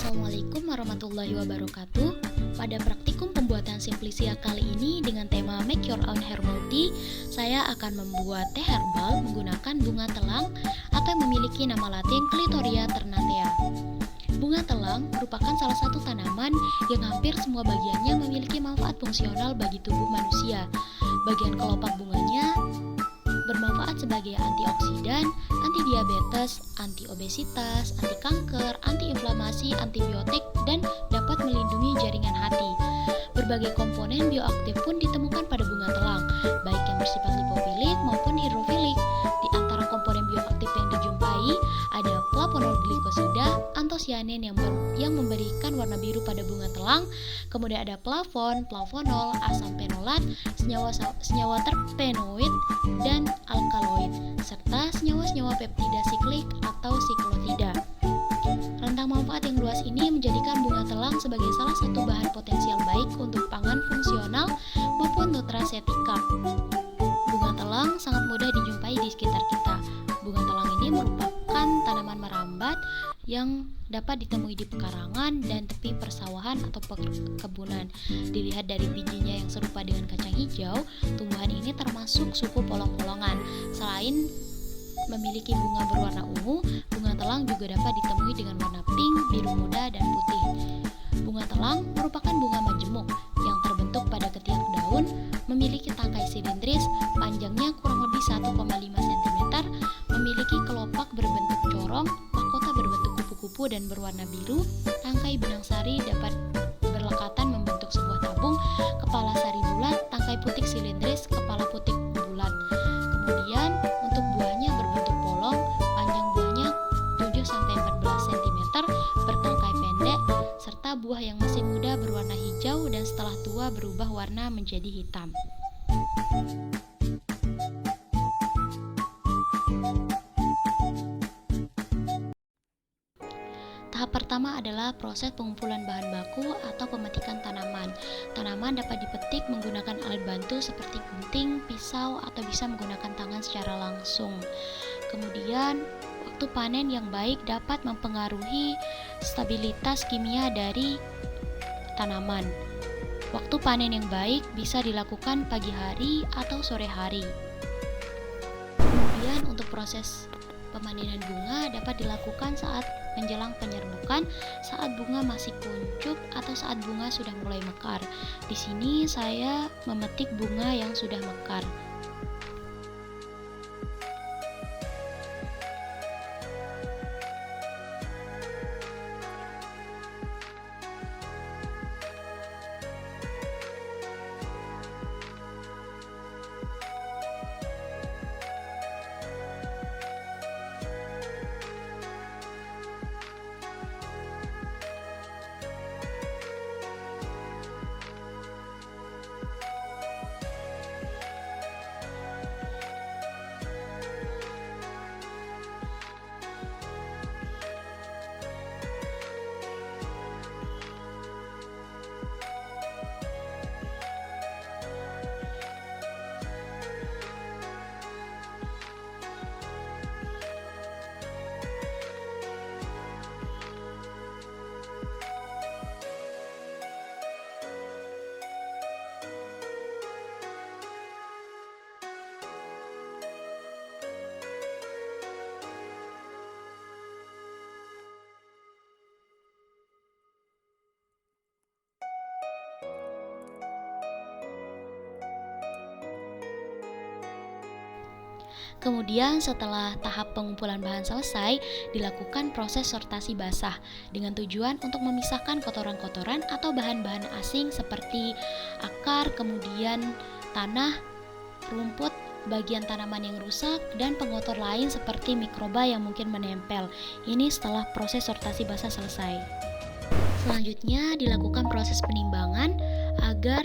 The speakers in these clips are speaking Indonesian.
Assalamualaikum warahmatullahi wabarakatuh. Pada praktikum pembuatan simplisia kali ini dengan tema Make Your Own Herbal Tea, saya akan membuat teh herbal menggunakan bunga telang atau yang memiliki nama latin Clitoria ternatea. Bunga telang merupakan salah satu tanaman yang hampir semua bagiannya memiliki manfaat fungsional bagi tubuh manusia. Bagian kelopak bunganya bermanfaat sebagai antioksidan, anti diabetes, anti obesitas, anti kanker, anti inflamasi, antibiotik, dan dapat melindungi jaringan hati. Berbagai komponen bioaktif pun ditemukan pada bunga telang, baik yang bersifat lipofilik maupun hidrofilik. Di antara komponen bioaktif yang dijumpai ada flavonol glikosida, antosianin yang memberikan warna biru pada bunga telang, kemudian ada flavonol, asam fenolat, senyawa terpenoid dan alkaloid, serta senyawa-senyawa peptida siklik atau siklotida. Rentang manfaat yang luas ini menjadikan bunga telang sebagai salah satu bahan potensial baik untuk pangan fungsional maupun nutrasetika. Bunga telang sangat mudah dijumpai di sekitar kita. Bunga telang ini merupakan tanaman merambat yang dapat ditemui di pekarangan dan tepi persawahan atau perkebunan. Dilihat dari bijinya yang serupa dengan kacang hijau, tumbuhan ini termasuk suku polong-polongan. Selain memiliki bunga berwarna ungu, bunga telang juga dapat ditemui dengan warna pink, biru muda, dan putih. Bunga telang merupakan bunga majemuk yang terbentuk pada ketiak daun, memiliki tangkai silindris, panjangnya kurang lebih 1,5 cm, memiliki kelopak berbentuk corong, mahkota berbentuk kupu-kupu dan berwarna biru, tangkai benang sari dapat berlekatan membentuk sebuah tabung, kepala sari bulat, tangkai putik silindris, kepala putik bulat. Kemudian untuk buahnya berbentuk polong, panjang buahnya 7-14 cm, bertangkai pendek, serta buah yang masih muda berwarna hijau dan setelah tua berubah warna menjadi hitam. Tahap pertama adalah proses pengumpulan bahan baku atau pemetikan tanaman. Tanaman dapat dipetik menggunakan alat bantu seperti gunting, pisau, atau bisa menggunakan tangan secara langsung. Kemudian, waktu panen yang baik dapat mempengaruhi stabilitas kimia dari tanaman. Waktu panen yang baik bisa dilakukan pagi hari atau sore hari. Kemudian untuk proses pemanenan bunga dapat dilakukan saat menjelang penyerbukan, saat bunga masih kuncup, atau saat bunga sudah mulai mekar. Di sini saya memetik bunga yang sudah mekar. Kemudian setelah tahap pengumpulan bahan selesai, dilakukan proses sortasi basah dengan tujuan untuk memisahkan kotoran-kotoran atau bahan-bahan asing seperti akar, kemudian tanah, rumput, bagian tanaman yang rusak, dan pengotor lain seperti mikroba yang mungkin menempel. Ini setelah proses sortasi basah selesai. Selanjutnya dilakukan proses penimbangan agar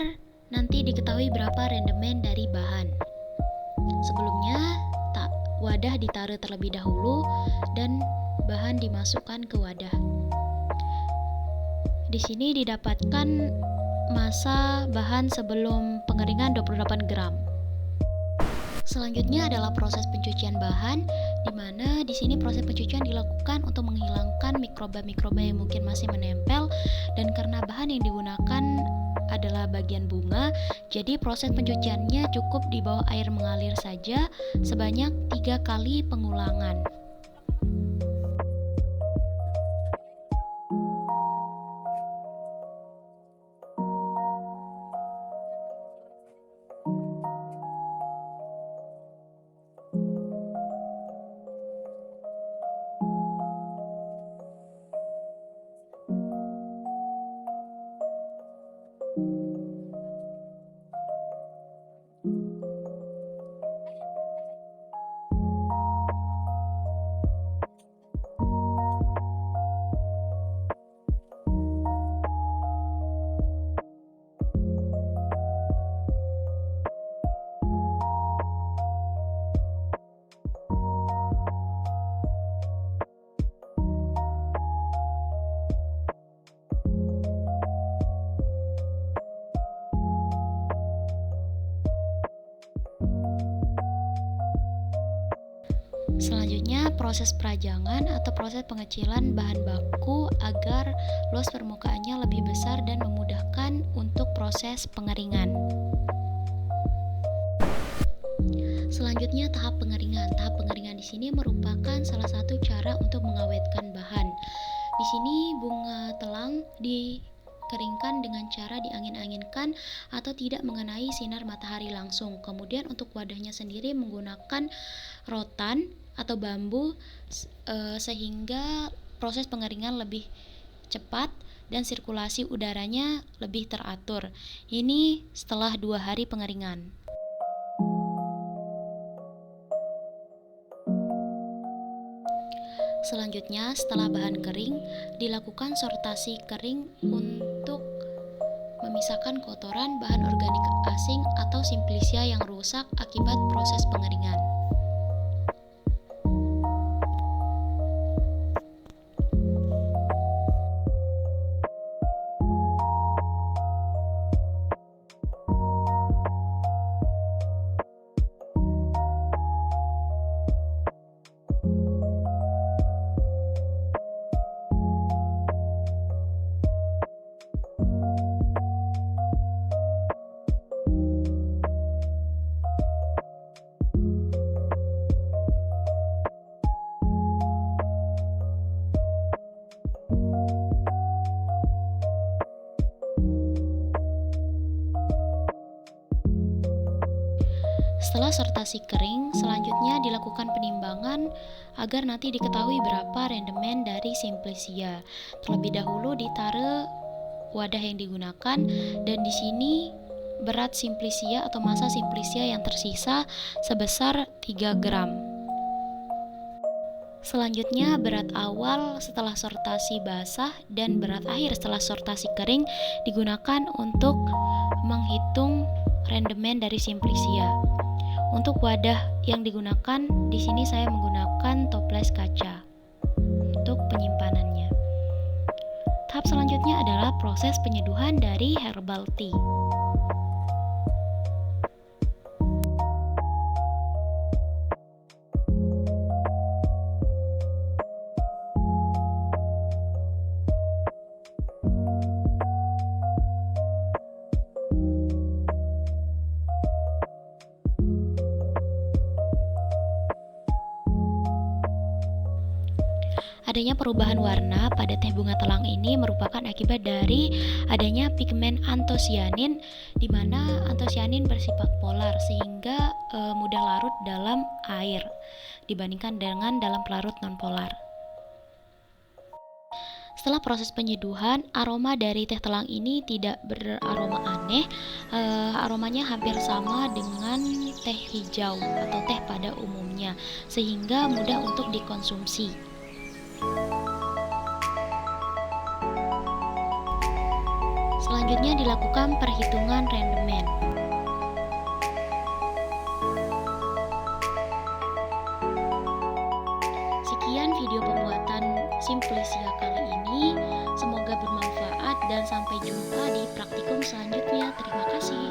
nanti diketahui berapa rendemen dari bahan. Sebelumnya wadah ditaruh terlebih dahulu dan bahan dimasukkan ke wadah. Di sini didapatkan massa bahan sebelum pengeringan 28 gram. Selanjutnya adalah proses pencucian bahan. di mana di sini proses pencucian dilakukan untuk menghilangkan mikroba-mikroba yang mungkin masih menempel, dan karena bahan yang digunakan adalah bagian bunga, jadi proses pencuciannya cukup di bawah air mengalir saja sebanyak 3 kali pengulangan. Selanjutnya, proses perajangan atau proses pengecilan bahan baku agar luas permukaannya lebih besar dan memudahkan untuk proses pengeringan. Selanjutnya, tahap pengeringan. Tahap pengeringan di sini merupakan salah satu cara untuk mengawetkan bahan. Di sini bunga telang dikeringkan dengan cara diangin-anginkan atau tidak mengenai sinar matahari langsung. Kemudian untuk wadahnya sendiri menggunakan rotan atau bambu sehingga proses pengeringan lebih cepat dan sirkulasi udaranya lebih teratur. Ini setelah 2 hari pengeringan. Selanjutnya, setelah bahan kering, dilakukan sortasi kering untuk memisahkan kotoran, bahan organik asing atau simplicia yang rusak akibat proses pengeringan. Setelah sortasi kering, selanjutnya dilakukan penimbangan agar nanti diketahui berapa rendemen dari simplicia. Terlebih dahulu ditaruh wadah yang digunakan, dan di sini berat simplicia atau massa simplicia yang tersisa sebesar 3 gram. Selanjutnya, berat awal setelah sortasi basah dan berat akhir setelah sortasi kering digunakan untuk menghitung rendemen dari simplicia. Untuk wadah yang digunakan, di sini saya menggunakan toples kaca untuk penyimpanannya. Tahap selanjutnya adalah proses penyeduhan dari herbal tea. Adanya perubahan warna pada teh bunga telang ini merupakan akibat dari adanya pigmen antosianin, di mana antosianin bersifat polar sehingga mudah larut dalam air dibandingkan dengan dalam pelarut nonpolar. Setelah proses penyeduhan, aroma dari teh telang ini tidak beraroma aneh. Aromanya hampir sama dengan teh hijau atau teh pada umumnya, sehingga mudah untuk dikonsumsi. Selanjutnya dilakukan perhitungan rendemen. Sekian video pembuatan simplicia kali ini. Semoga bermanfaat dan sampai jumpa di praktikum selanjutnya. Terima kasih.